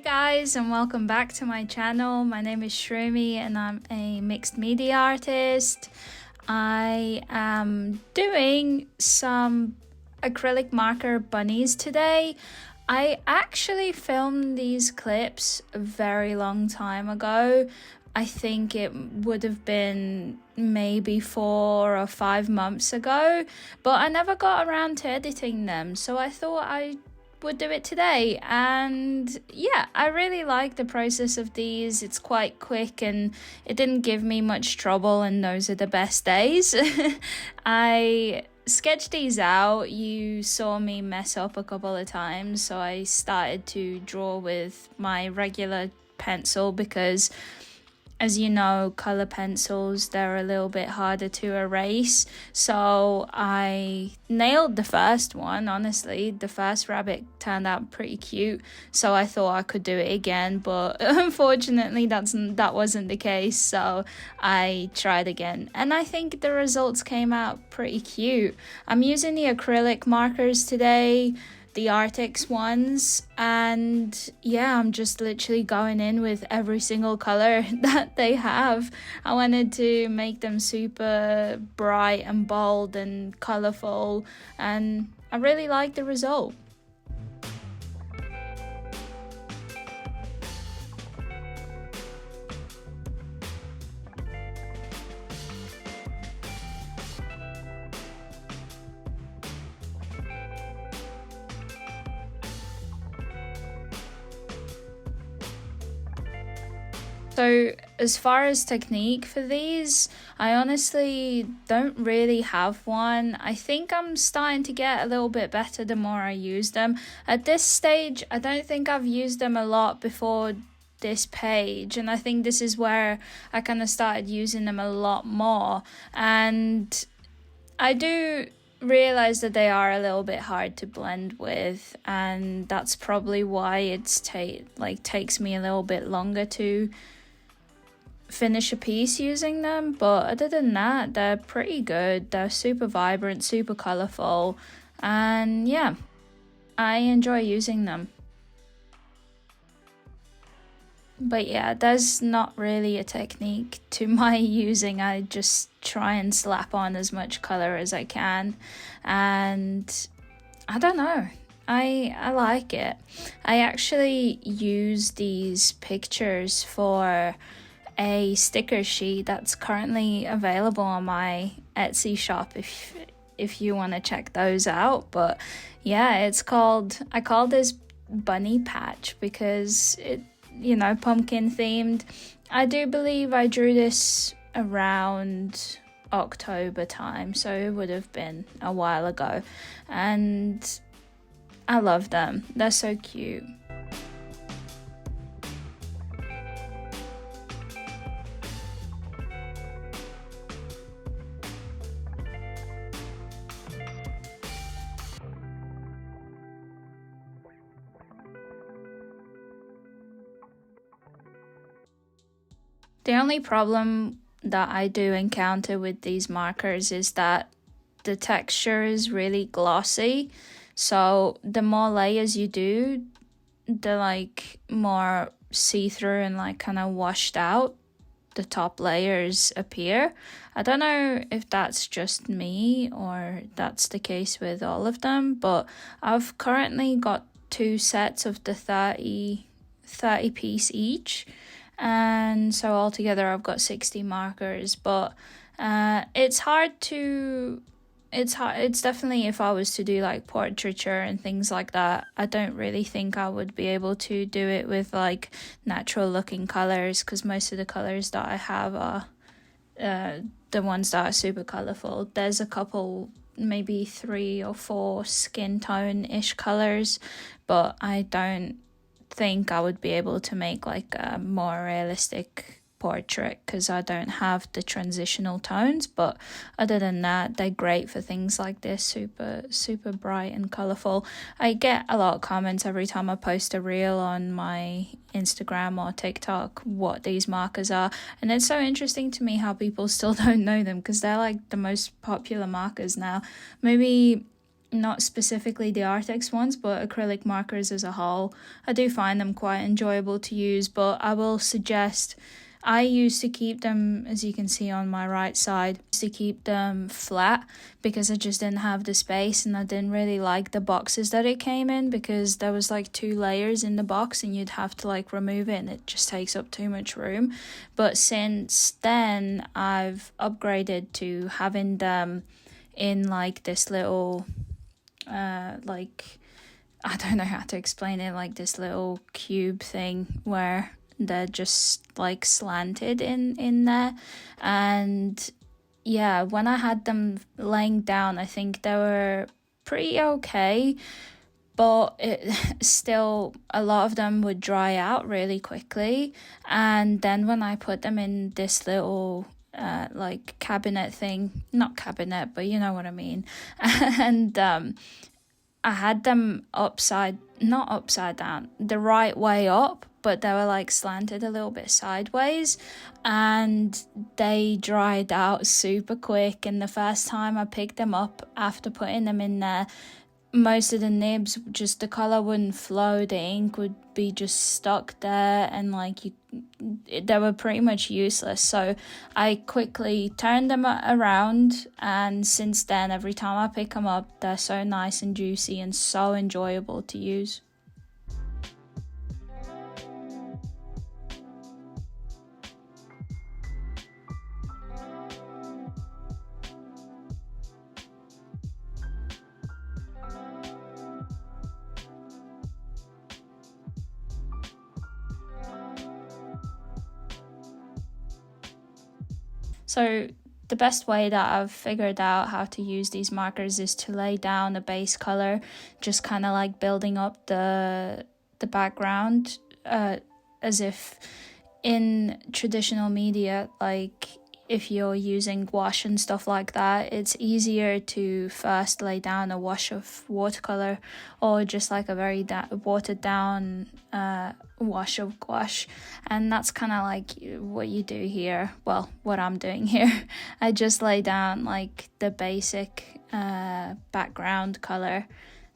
Guys, and welcome back to my channel. My name is Shroomy and I'm a mixed media artist. I am doing some acrylic marker bunnies today. I actually filmed these clips a very long time ago. I think it would have been maybe 4 or 5 months ago, but I never got around to editing them, so I thought I would do it today. And yeah, I really like the process of these. It's quite quick and it didn't give me much trouble, and those are the best days. I sketched these out. You saw me mess up a couple of times, so I started to draw with my regular pencil because, as you know, color pencils, they're a little bit harder to erase. So I nailed the first one. Honestly, the first rabbit turned out pretty cute, so I thought I could do it again, but unfortunately that wasn't the case, so I tried again, and I think the results came out pretty cute. I'm using the acrylic markers today, the Arctic ones, and yeah, I'm just literally going in with every single color that they have. I wanted to make them super bright and bold and colorful, and I really like the result. So as far as technique for these, I honestly don't really have one. I think I'm starting to get a little bit better the more I use them. At this stage, I don't think I've used them a lot before this page, and I think this is where I kind of started using them a lot more. And I do realize that they are a little bit hard to blend with, and that's probably why it's takes me a little bit longer to finish a piece using them. But other than that, they're pretty good. They're super vibrant, super colorful, and yeah, I enjoy using them. But yeah, there's not really a technique to my using. I just try and slap on as much color as I can, and I don't know, I like it. I actually use these pictures for a sticker sheet that's currently available on my Etsy shop if you want to check those out. But yeah, I call this bunny patch because it, you know, pumpkin themed. I do believe I drew this around October time, so it would have been a while ago, and I love them. They're so cute. The only problem that I do encounter with these markers is that the texture is really glossy. So the more layers you do, the more see-through and kind of washed out the top layers appear. I don't know if that's just me or that's the case with all of them, but I've currently got 2 sets of the 30 piece each. And so altogether I've got 60 markers, but it's definitely, if I was to do like portraiture and things like that, I don't really think I would be able to do it with like natural looking colors, because most of the colors that I have are the ones that are super colorful. There's a couple, maybe 3 or 4 skin tone ish colors, but I don't think I would be able to make like a more realistic portrait because I don't have the transitional tones. But other than that, they're great for things like this, super bright and colorful. I get a lot of comments every time I post a reel on my Instagram or TikTok what these markers are, and it's so interesting to me how people still don't know them, because they're like the most popular markers now. Maybe not specifically the Artex ones, but acrylic markers as a whole. I do find them quite enjoyable to use, but I will suggest, I used to keep them, as you can see on my right side, to keep them flat because I just didn't have the space, and I didn't really like the boxes that it came in because there was like 2 layers in the box and you'd have to like remove it and it just takes up too much room. But since then I've upgraded to having them in like this little like, I don't know how to explain it, like this little cube thing where they're just like slanted in there. And yeah, when I had them laying down, I think they were pretty okay, but it still, a lot of them would dry out really quickly. And then when I put them in this little like cabinet thing, not cabinet, but you know what I mean, and I had them not upside down, the right way up, but they were like slanted a little bit sideways, and they dried out super quick. And the first time I picked them up after putting them in there, most of the nibs, just the color wouldn't flow, the ink would be just stuck there, and like they were pretty much useless. So I quickly turned them around, and since then every time I pick them up, they're so nice and juicy and so enjoyable to use. So the best way that I've figured out how to use these markers is to lay down a base color, just kind of like building up the background, as if in traditional media, like if you're using gouache and stuff like that, it's easier to first lay down a wash of watercolor or just like a very watered down wash of gouache, and that's kind of like what you do here. Well, what I'm doing here. I just lay down like the basic background color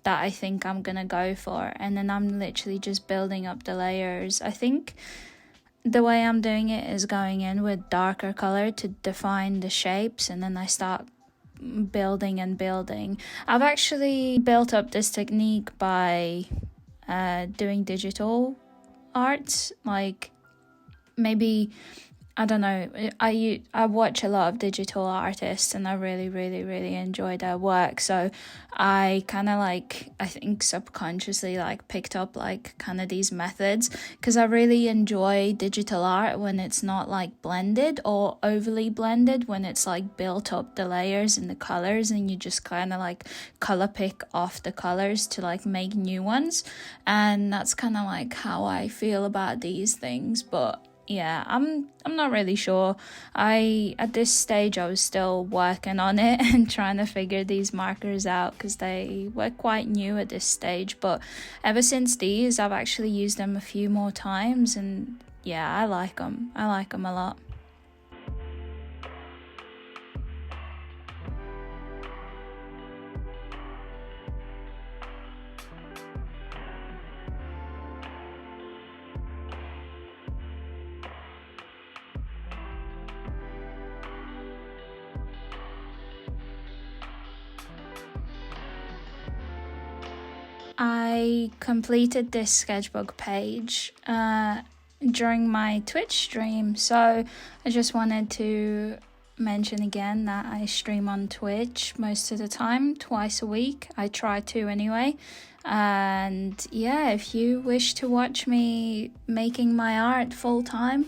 that I think I'm gonna go for, and then I'm literally just building up the layers. I think the way I'm doing it is going in with darker color to define the shapes, and then I start building and building. I've actually built up this technique by doing digital art, like maybe, I don't know, I watch a lot of digital artists and I really enjoy their work, so I kind of like, I think subconsciously like picked up like kind of these methods, because I really enjoy digital art when it's not like blended or overly blended, when it's like built up the layers and the colors and you just kind of like color pick off the colors to like make new ones. And that's kind of like how I feel about these things. But yeah, I'm not really sure. At this stage I was still working on it and trying to figure these markers out because they were quite new at this stage. But ever since these, I've actually used them a few more times, and yeah, I like them. I like them a lot. I completed this sketchbook page during my Twitch stream, so I just wanted to mention again that I stream on Twitch most of the time, twice a week. I try to anyway. And yeah, if you wish to watch me making my art full time,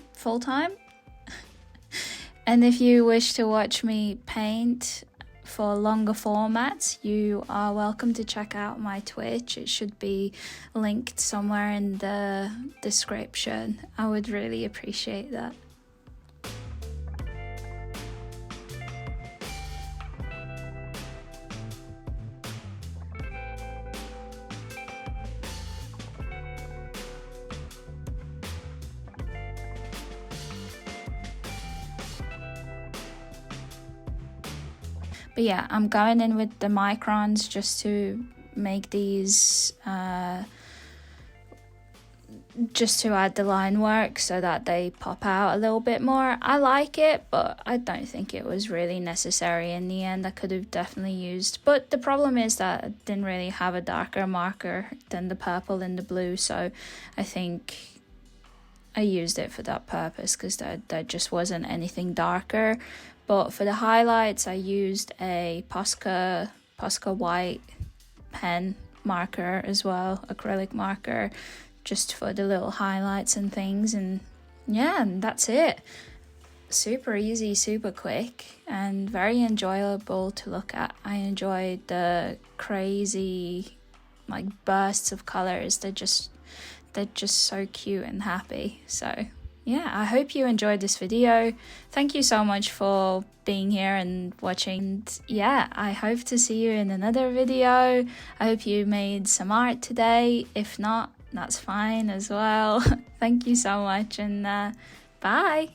and if you wish to watch me paint for longer formats, you are welcome to check out my Twitch. It should be linked somewhere in the description. I would really appreciate that. But yeah, I'm going in with the microns just to make these just to add the line work so that they pop out a little bit more. I like it, but I don't think it was really necessary in the end. I could have definitely used, but the problem is that I didn't really have a darker marker than the purple and the blue, so I think I used it for that purpose because there just wasn't anything darker. But for the highlights, I used a Posca white pen marker as well, acrylic marker, just for the little highlights and things. And yeah, and that's it. Super easy, super quick, and very enjoyable to look at. I enjoyed the crazy like bursts of colors. They're just so cute and happy. So yeah, I hope you enjoyed this video. Thank you so much for being here and watching. Yeah, I hope to see you in another video. I hope you made some art today. If not, that's fine as well. Thank you so much, and bye.